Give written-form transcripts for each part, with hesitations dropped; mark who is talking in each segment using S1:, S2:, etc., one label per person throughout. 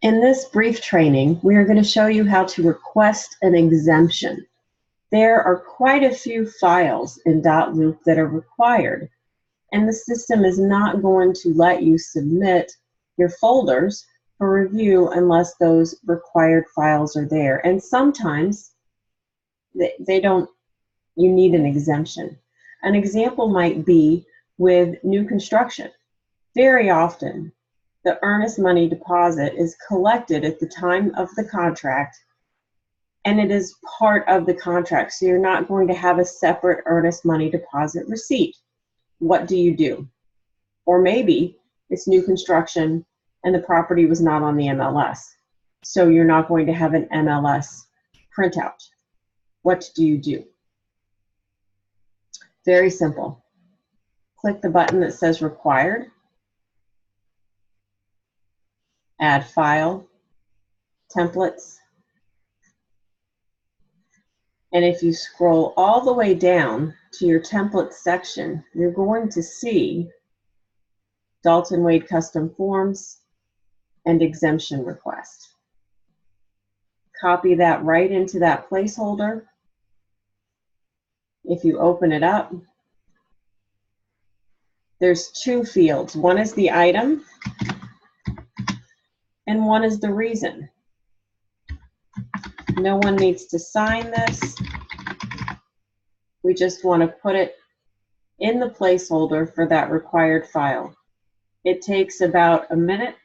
S1: In this brief training, we are going to show you how to request an exemption. There are quite a few files in .loop that are required, and the system is not going to let you submit your folders for review unless those required files are there. And sometimes you need an exemption. An example might be with new construction. Very often, the earnest money deposit is collected at the time of the contract, and it is part of the contract, so you're not going to have a separate earnest money deposit receipt. What do you do? Or maybe it's new construction and the property was not on the MLS, so you're not going to have an MLS printout. What do you do? Very simple. Click the button that says Required, Add File, Templates, and if you scroll all the way down to your Templates section, you're going to see Dalton Wade Custom Forms and Exemption Request. Copy that right into that placeholder. If you open it up, there's two fields. One is the item, and one is the reason. No one needs to sign this. We just want to put it in the placeholder for that required file. It takes about a minute,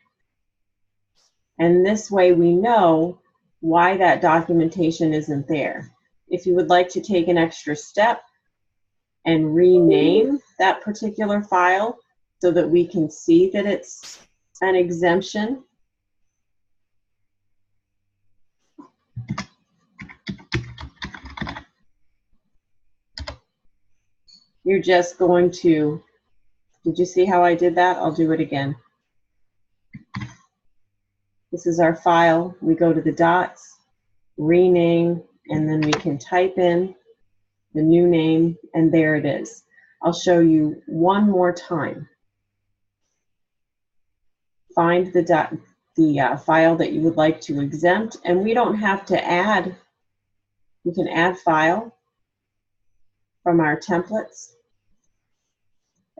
S1: and this way we know why that documentation isn't there. If you would like to take an extra step and rename that particular file so that we can see that it's an exemption, you're just going to, did you see how I did that? I'll do it again. This is our file. We go to the dots, rename, and then we can type in the new name, and there it is. I'll show you one more time. Find the file that you would like to exempt, and we don't have to add, we can add file from our templates.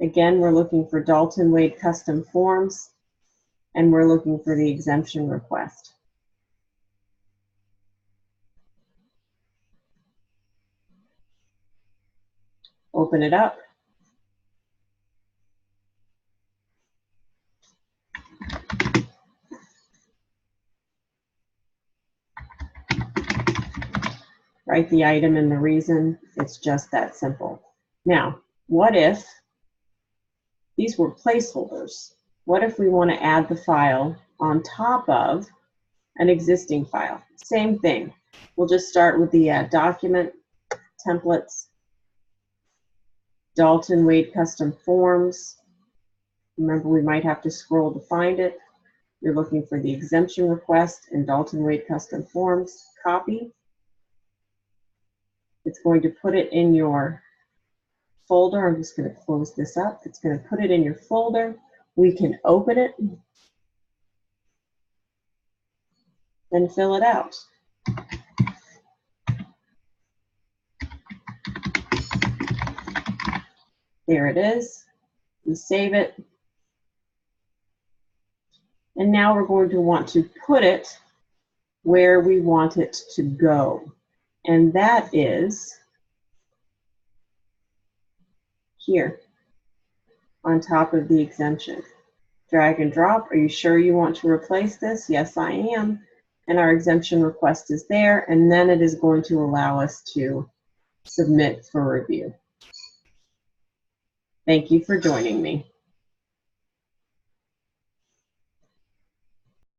S1: Again, we're looking for Dalton Wade Custom Forms, and we're looking for the exemption request. Open it up. Write the item and the reason. It's just that simple. Now, what if these were placeholders? What if we want to add the file on top of an existing file? Same thing. We'll just start with the document, templates, Dalton Wade Custom Forms. Remember, we might have to scroll to find it. You're looking for the exemption request in Dalton Wade Custom Forms. Copy. It's going to put it in your folder. I'm just going to close this up. It's going to put it in your folder. We can open it and fill it out. There it is. We save it. And now we're going to want to put it where we want it to go. And that is here on top of the exemption. Drag and drop. Are you sure you want to replace this? Yes, I am. And our exemption request is there, and then it is going to allow us to submit for review. Thank you for joining me.